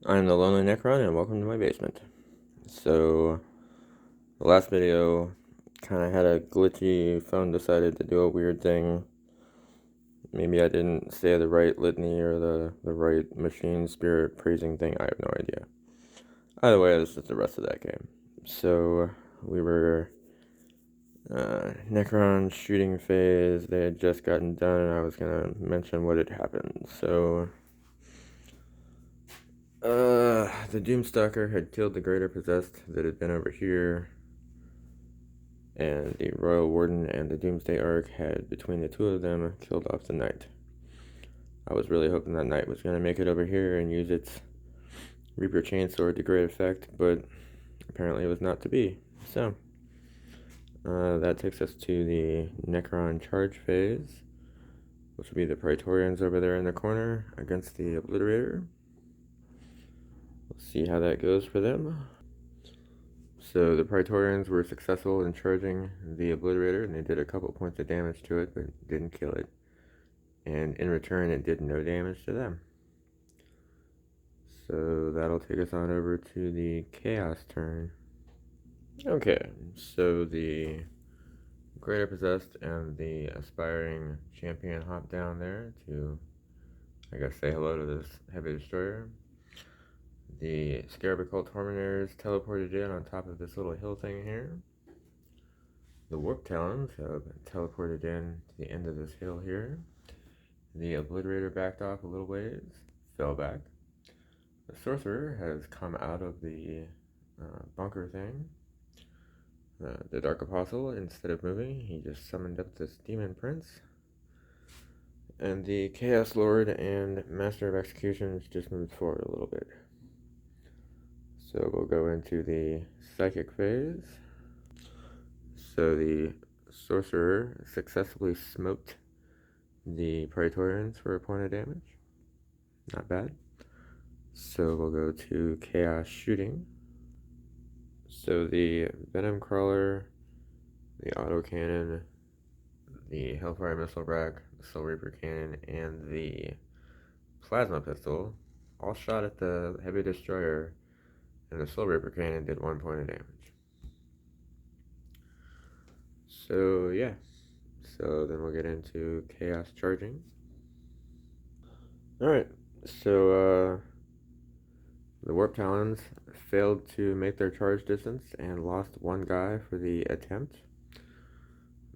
I'm the Lonely Necron, and welcome to my basement. So, the last video kind of had a glitchy phone decided to do a weird thing. Maybe I didn't say the right litany or the right machine spirit praising thing. I have no idea. Either way, this is the rest of that game. So, we were Necron shooting phase. They had just gotten done, and I was gonna mention what had happened. So, the Doomstalker had killed the Greater Possessed that had been over here, and the Royal Warden and the Doomsday Ark had, between the two of them, killed off the Knight. I was really hoping that Knight was going to make it over here and use its Reaper Chainsword to great effect, but apparently it was not to be. So, that takes us to the Necron charge phase, which will be the Praetorians over there in the corner against the Obliterator. We'll see how that goes for them. So the Praetorians were successful in charging the Obliterator, and they did a couple points of damage to it, but didn't kill it. And in return, it did no damage to them. So that'll take us on over to the Chaos turn. Okay, so the Greater Possessed and the Aspiring Champion hop down there to, I guess, say hello to this Heavy Destroyer. The Scarab Occult Tormentors teleported in on top of this little hill thing here. The Warp Talons have teleported in to the end of this hill here. The Obliterator backed off a little ways, fell back. The Sorcerer has come out of the bunker thing. The Dark Apostle, instead of moving, he just summoned up this Demon Prince. And the Chaos Lord and Master of Executions just moved forward a little bit. So we'll go into the Psychic phase. So the Sorcerer successfully smoked the Praetorians for a point of damage. Not bad. So we'll go to Chaos Shooting. So the Venom Crawler, the Autocannon, the Hellfire Missile Rack, the Soul Reaper Cannon, and the Plasma Pistol all shot at the Heavy Destroyer, and the Soul Reaper Cannon did 1 point of damage. So yeah, so then we'll get into Chaos Charging. Alright, so the Warp Talons failed to make their charge distance and lost one guy for the attempt.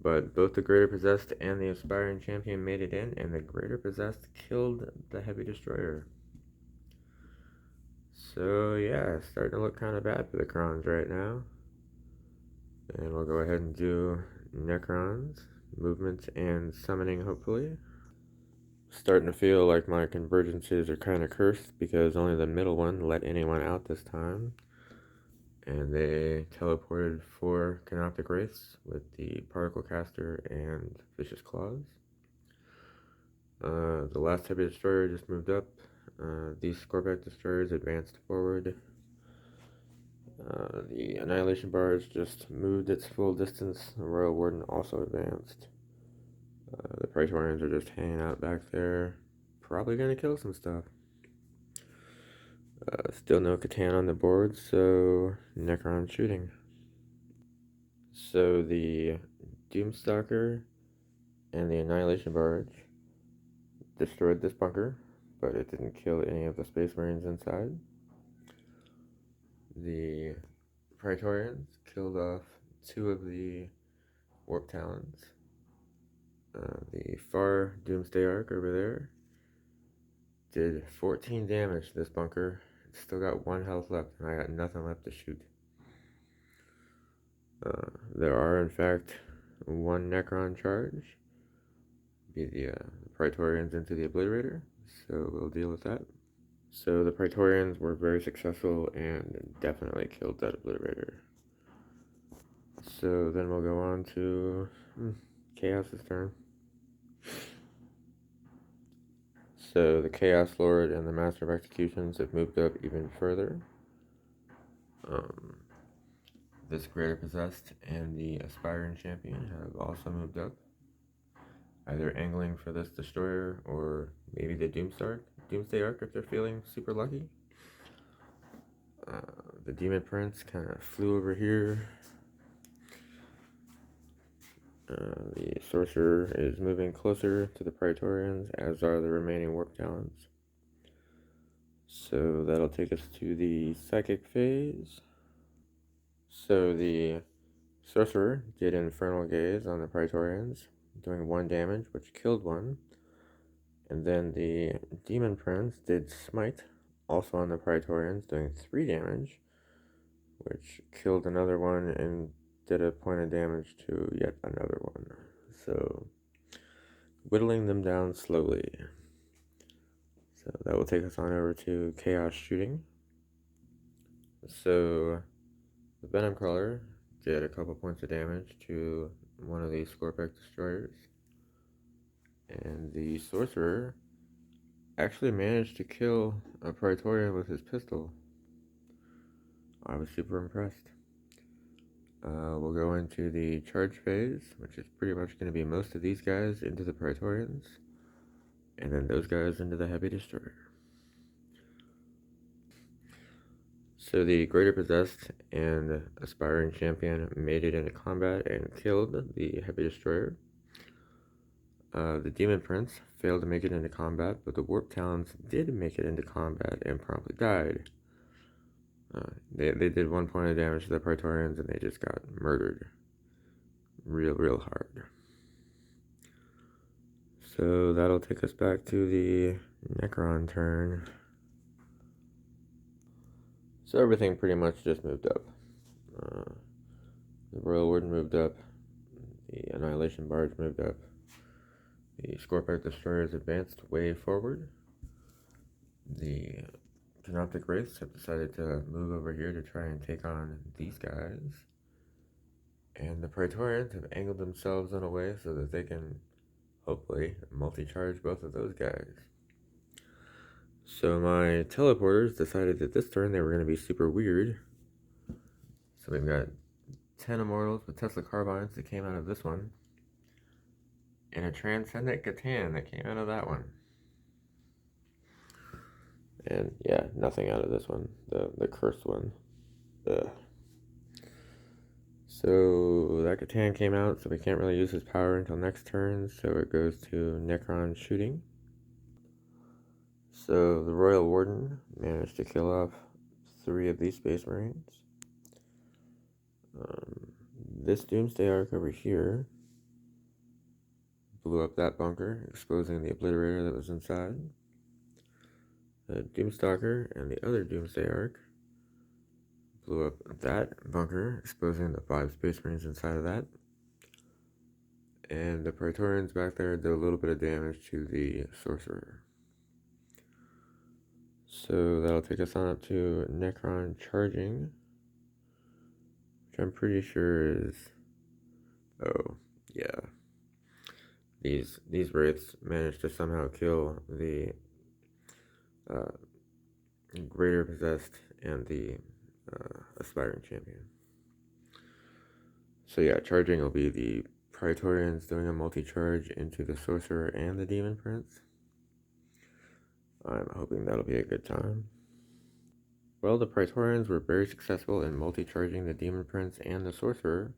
But both the Greater Possessed and the Aspiring Champion made it in, and the Greater Possessed killed the Heavy Destroyer. So yeah, it's starting to look kind of bad for the Crons right now. And we'll go ahead and do Necrons, movement and summoning hopefully. Starting to feel like my convergences are kind of cursed because only the middle one let anyone out this time. And they teleported 4 Canoptic Wraiths with the Particle Caster and Vicious Claws. The last Heavy Destroyer just moved up. These Scorpion Destroyers advanced forward. The Annihilation Barge just moved its full distance. The Royal Warden also advanced. The Praetorians are just hanging out back there. Probably gonna kill some stuff. Still no Catan on the board, so Necron shooting. So the Doomstalker and the Annihilation Barge destroyed this bunker, but it didn't kill any of the Space Marines inside. The Praetorians killed off 2 of the Warp Talons. The far Doomsday Ark over there did 14 damage to this bunker. It's still got 1 health left, and I got nothing left to shoot. There are, in fact, 1 Necron charge. Be the Praetorians into the Obliterator, so we'll deal with that. So the Praetorians were very successful and definitely killed that Obliterator. So then we'll go on to Chaos's turn. So the Chaos Lord and the Master of Executions have moved up even further. This Greater Possessed and the Aspiring Champion have also moved up, either angling for this Destroyer or maybe the Doomsday Ark if they're feeling super lucky. The Demon Prince kind of flew over here. The Sorcerer is moving closer to the Praetorians, as are the remaining Warp Talons. So that'll take us to the Psychic phase. So the Sorcerer did Infernal Gaze on the Praetorians, doing 1 damage, which killed one. And then the Demon Prince did Smite, also on the Praetorians, doing 3 damage, which killed another one and did a point of damage to yet another one. So, whittling them down slowly. So that will take us on over to Chaos Shooting. So, the Venom Crawler did a couple points of damage to one of these Scorpic Destroyers. And the Sorcerer actually managed to kill a Praetorian with his pistol. I was super impressed. We'll go into the charge phase, which is pretty much going to be most of these guys into the Praetorians, and then those guys into the Heavy Destroyer. So the Greater Possessed and Aspiring Champion made it into combat and killed the Heavy Destroyer. The Demon Prince failed to make it into combat, but the Warp Talons did make it into combat and promptly died. They did 1 point of damage to the Praetorians, and they just got murdered real hard. So that'll take us back to the Necron turn. So everything pretty much just moved up. The Royal Warden moved up. The Annihilation Barge moved up. The Scorpic Destroyers advanced way forward. The Canoptic Wraiths have decided to move over here to try and take on these guys. And the Praetorians have angled themselves in a way so that they can hopefully multi-charge both of those guys. So my teleporters decided that this turn they were going to be super weird. So we've got 10 Immortals with Tesla Carbines that came out of this one, and a Transcendent Catan that came out of that one. And yeah, nothing out of this one, the cursed one. Ugh. So that Catan came out, so we can't really use his power until next turn, so it goes to Necron Shooting. So the Royal Warden managed to kill off 3 of these Space Marines. This Doomsday Arc over here blew up that bunker, exposing the Obliterator that was inside. The Doomstalker and the other Doomsday Arc blew up that bunker, exposing the 5 Space Marines inside of that. And the Praetorians back there did a little bit of damage to the Sorcerer. So that'll take us on up to Necron Charging, which I'm pretty sure is... Oh, yeah. These Wraiths managed to somehow kill the Greater Possessed and the Aspiring Champion. So yeah, charging will be the Praetorians doing a multi-charge into the Sorcerer and the Demon Prince. I'm hoping that'll be a good time. Well, the Praetorians were very successful in multi-charging the Demon Prince and the Sorcerer,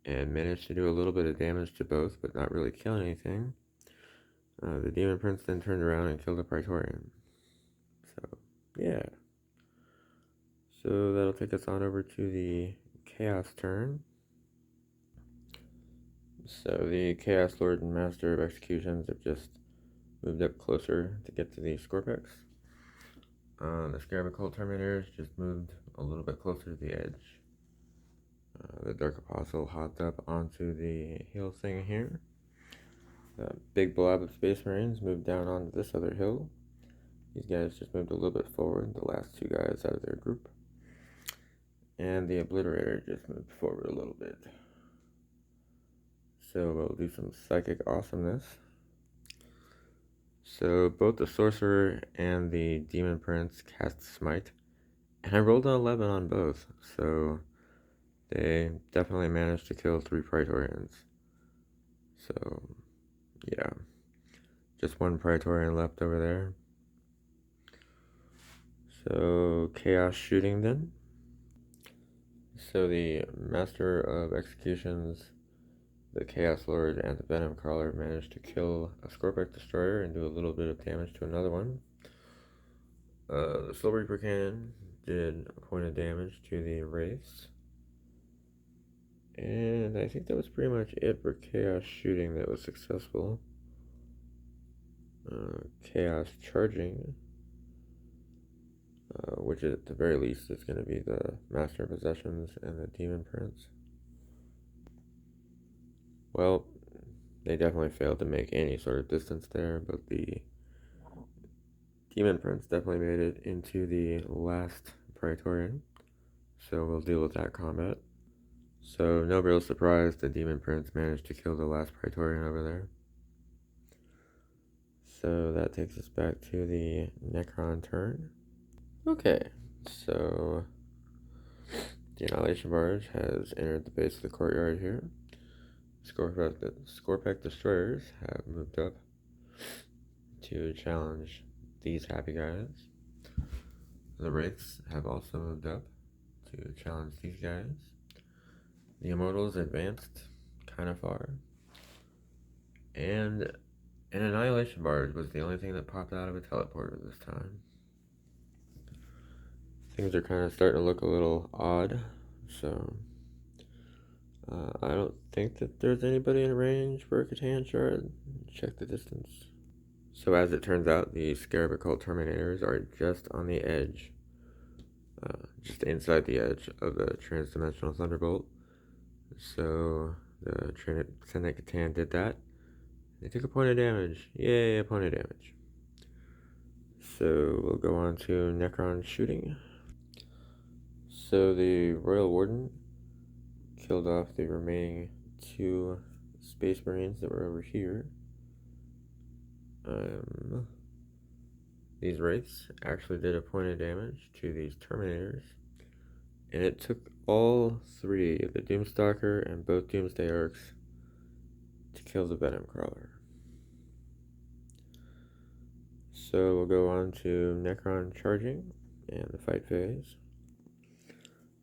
and managed to do a little bit of damage to both, but not really kill anything. The Demon Prince then turned around and killed the Praetorian. So, yeah. So that'll take us on over to the Chaos turn. So the Chaos Lord and Master of Executions have just moved up closer to get to the Scorpics. The Scarab Occult Terminators just moved a little bit closer to the edge. The Dark Apostle hopped up onto the hill thing here. The big blob of Space Marines moved down onto this other hill. These guys just moved a little bit forward, the last 2 guys out of their group. And the Obliterator just moved forward a little bit. So we'll do some Psychic Awesomeness. So both the Sorcerer and the Demon Prince cast Smite, and I rolled an 11 on both, so they definitely managed to kill 3 Praetorians. So, yeah. Just 1 Praetorian left over there. So, chaos shooting then. So the Master of Executions, the Chaos Lord, and the Venom Crawler managed to kill a Scorpic Destroyer and do a little bit of damage to another one. The Soul Reaper Cannon did a point of damage to the Wraiths. And I think that was pretty much it for Chaos shooting that was successful. Chaos charging, which at the very least is going to be the Master of Possessions and the Demon Prince. Well, they definitely failed to make any sort of distance there, but the Demon Prince definitely made it into the last Praetorian, so we'll deal with that combat. So no real surprise, the Demon Prince managed to kill the last Praetorian over there. So that takes us back to the Necron turn. Okay, so the Annihilation Barge has entered the base of the courtyard here. Scorpic Destroyers have moved up to challenge these happy guys. The Wraiths have also moved up to challenge these guys. The Immortals advanced kind of far. And an Annihilation Barge was the only thing that popped out of a teleporter this time. Things are kind of starting to look a little odd, so I don't think that there's anybody in range for a Catan Shard. Check the distance. So as it turns out, the Scarab Occult Terminators are just on the edge, just inside the edge of the Transdimensional Thunderbolt. So the Senate Catan did that. They took a point of damage. Yay, a point of damage. So we'll go on to Necron shooting. So the Royal Warden killed off the remaining 2 Space Marines that were over here. These Wraiths actually did a point of damage to these Terminators, and it took all 3, the Doomstalker and both Doomsday Arcs, to kill the Venom Crawler. So we'll go on to Necron charging and the fight phase.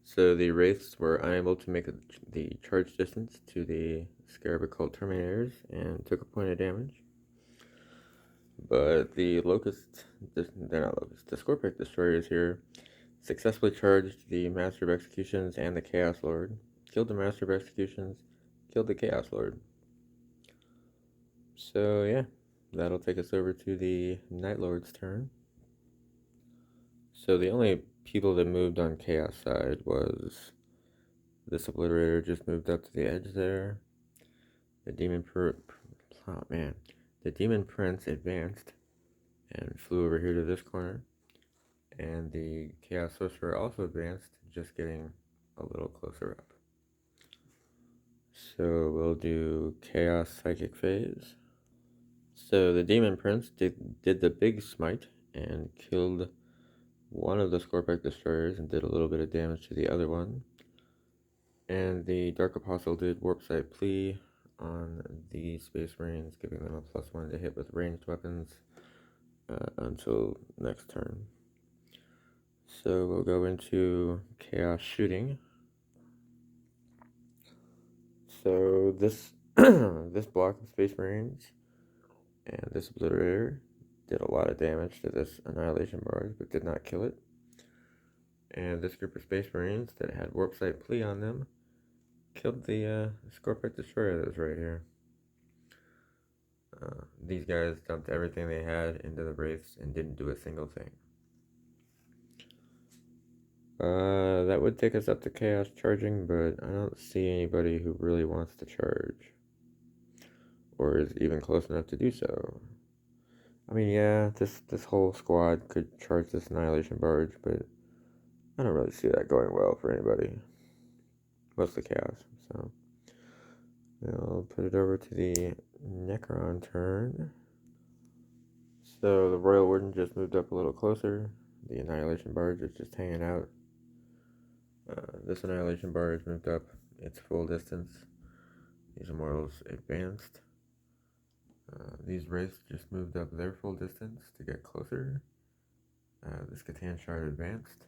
So the Wraiths were unable to make the charge distance to the Scarab Occult Terminators and took a point of damage. But the the Scorpic Destroyers here successfully charged the Master of Executions and the Chaos Lord, killed the Master of Executions, killed the Chaos Lord. So yeah, that'll take us over to the Night Lord's turn. So the only people that moved on Chaos side was this Obliterator just moved up to the edge there. The Demon Prince advanced and flew over here to this corner. And the Chaos Sorcerer also advanced, just getting a little closer up. So we'll do Chaos Psychic phase. So the Demon Prince did the big smite and killed one of the Scorpic Destroyers and did a little bit of damage to the other one. And the Dark Apostle did Warp Sight Plea on the Space Marines, giving them a +1 to hit with ranged weapons until next turn. So we'll go into Chaos Shooting. So this this block of Space Marines and this Obliterator did a lot of damage to this Annihilation Barge, but did not kill it. And this group of Space Marines that had Warp Sight Plea on them killed the Scorpic Destroyer that was right here. These guys dumped everything they had into the Wraiths and didn't do a single thing. That would take us up to Chaos charging, but I don't see anybody who really wants to charge, or is even close enough to do so. I mean, yeah, this whole squad could charge this Annihilation Barge, but I don't really see that going well for anybody. Mostly Chaos, so I'll put it over to the Necron turn. So the Royal Warden just moved up a little closer. The Annihilation Barge is just hanging out. This Annihilation Barge moved up its full distance. These Immortals advanced. These Wraiths just moved up their full distance to get closer. this Catan Shard advanced,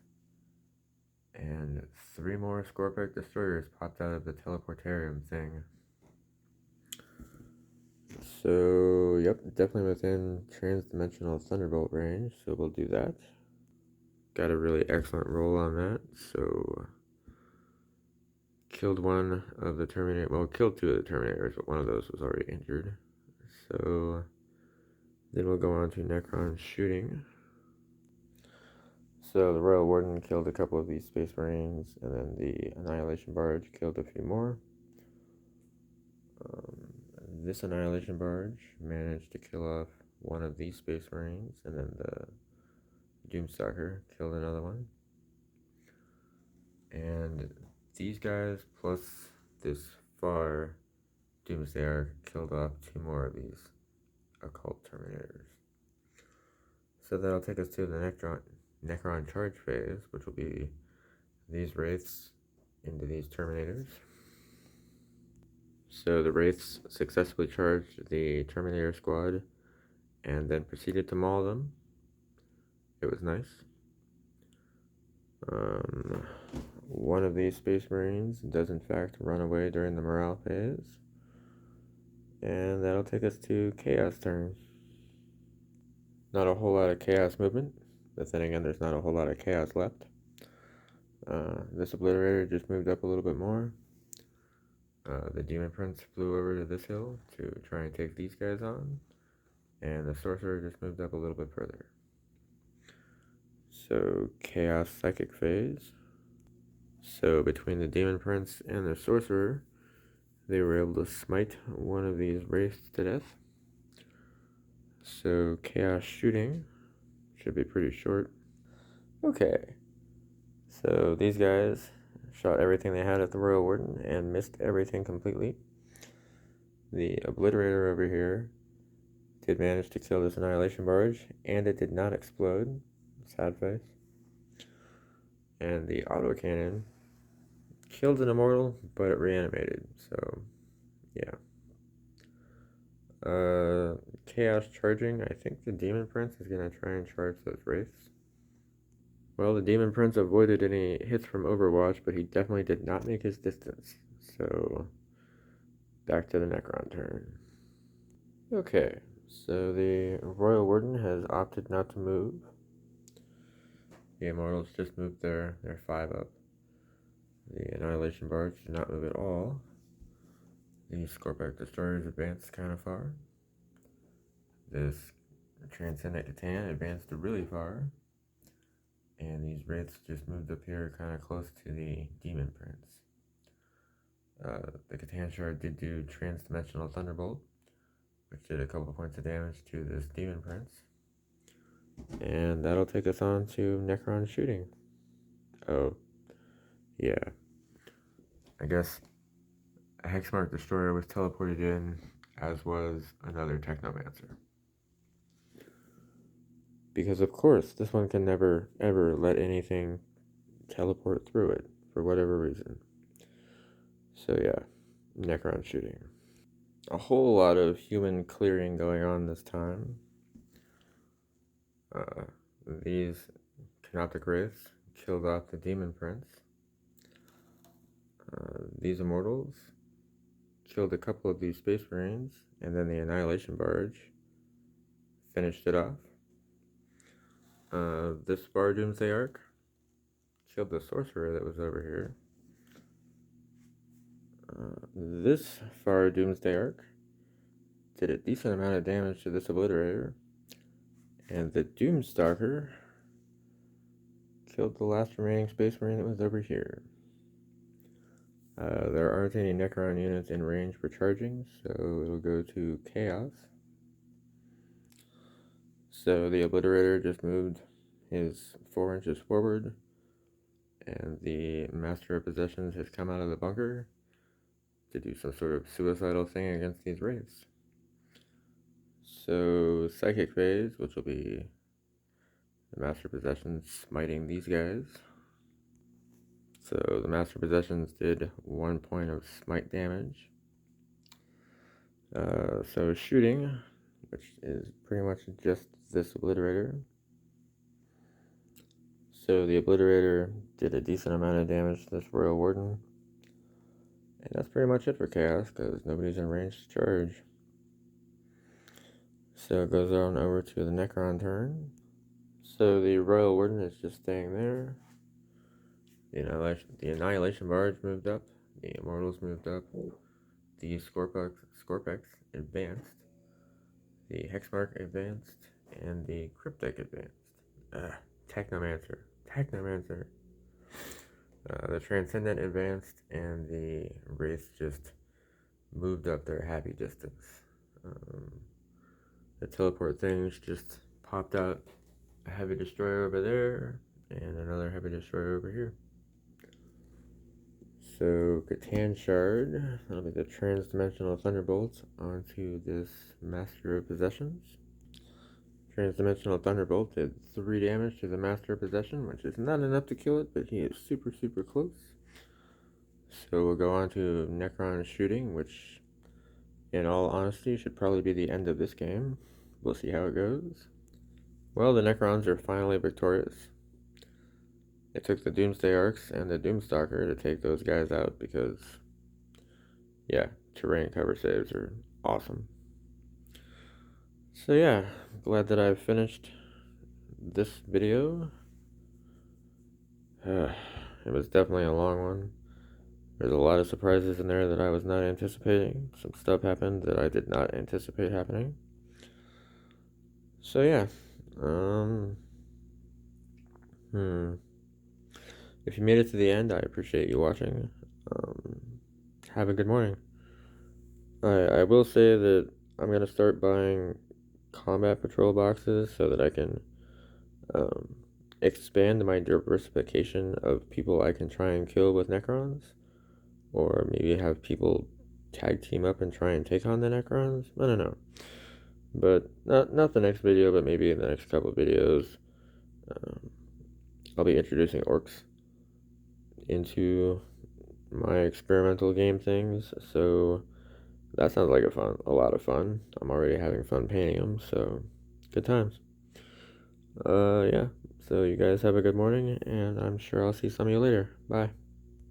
and 3 more Scorpic Destroyers popped out of the teleportarium thing. So, yep, definitely within trans-dimensional Thunderbolt range, so we'll do that. Got a really excellent roll on that, so killed one of the Terminator, well, killed 2 of the Terminators, but one of those was already injured. So, then we'll go on to Necron shooting. So the Royal Warden killed a couple of these Space Marines, and then the Annihilation Barge killed a few more. This Annihilation Barge managed to kill off one of these Space Marines, and then the Doomstalker killed another one. And these guys, plus this far Doomsdayer, killed off 2 more of these Occult Terminators. So that'll take us to the Necron charge phase, which will be these Wraiths into these Terminators. So the Wraiths successfully charged the Terminator squad and then proceeded to maul them. It was nice. One of these Space Marines does in fact run away during the morale phase. And that'll take us to Chaos turn. Not a whole lot of Chaos movement, but then again there's not a whole lot of Chaos left. This Obliterator just moved up a little bit more. The Demon Prince flew over to this hill to try and take these guys on, and the Sorcerer just moved up a little bit further. So, Chaos Psychic phase. So, between the Demon Prince and the Sorcerer, they were able to smite one of these Wraiths to death. So, Chaos shooting should be pretty short. Okay, so these guys shot everything they had at the Royal Warden and missed everything completely. The Obliterator over here did manage to kill this Annihilation Barge, and it did not explode. Sad face. And the autocannon killed an Immortal, but it reanimated, so yeah. Chaos charging. I think the Demon Prince is going to try and charge those Wraiths. Well, the Demon Prince avoided any hits from Overwatch, but he definitely did not make his distance. So, back to the Necron turn. Okay, so the Royal Warden has opted not to move. The Immortals just moved their 5 up. The Annihilation Barge did not move at all. The Scorpic Destroyers advanced kind of far. This Transcendent Catan advanced really far. And these Wraiths just moved up here kind of close to the Demon Prince. The Catan Shard did do Trans-Dimensional Thunderbolt, which did a couple points of damage to this Demon Prince. And that'll take us on to Necron shooting. Oh, yeah. I guess a Hexmark Destroyer was teleported in, as was another Technomancer. Because of course, this one can never, ever let anything teleport through it, for whatever reason. So yeah, Necron shooting. A whole lot of human clearing going on this time. These Canoptic Wraiths killed off the Demon Prince. These Immortals killed a couple of these Space Marines, and then the Annihilation Barge finished it off. This Far Doomsday Arc killed the Sorcerer that was over here. This Far Doomsday Arc did a decent amount of damage to this Obliterator, and the Doomstalker killed the last remaining Space Marine that was over here. There aren't any Necron units in range for charging, so it'll go to Chaos. So the Obliterator just moved his 4 inches forward, and the Master of Possessions has come out of the bunker to do some sort of suicidal thing against these Wraiths. So, Psychic phase, which will be the Master Possessions smiting these guys. So, the Master Possessions did 1 point of smite damage. So, shooting, which is pretty much just this Obliterator. So the Obliterator did a decent amount of damage to this Royal Warden. And that's pretty much it for Chaos, because nobody's in range to charge. So it goes on over to the Necron turn. So the Royal Warden is just staying there. The Annihilation Barge moved up. The Immortals moved up. The Scorpex advanced. The Hexmark advanced. And the Cryptic advanced. Technomancer. The Transcendent advanced, and the Wraith just moved up their happy distance. The teleport things just popped out a heavy destroyer over there, and another heavy destroyer over here. So, Catan Shard, that'll be the Transdimensional Thunderbolt onto this Master of Possessions. Transdimensional Thunderbolt did 3 damage to the Master of Possession, which is not enough to kill it, but he is super, super close. So we'll go on to Necron Shooting, which, in all honesty, should probably be the end of this game. We'll see how it goes. Well, the Necrons are finally victorious. It took the Doomsday Arcs and the Doomstalker to take those guys out because, yeah, terrain cover saves are awesome. So yeah, glad that I've finished this video. It was definitely a long one. There's a lot of surprises in there that I was not anticipating. Some stuff happened that I did not anticipate happening. So yeah, if you made it to the end, I appreciate you watching. Have a good morning. I will say that I'm going to start buying combat patrol boxes so that I can expand my diversification of people I can try and kill with Necrons, or maybe have people tag team up and try and take on the Necrons. I don't know, but not the next video, but maybe in the next couple of videos. I'll be introducing orcs into my experimental game things, so that sounds like a lot of fun. I'm already having fun painting them, so good times. Yeah, so you guys have a good morning, and I'm sure I'll see some of you later. Bye.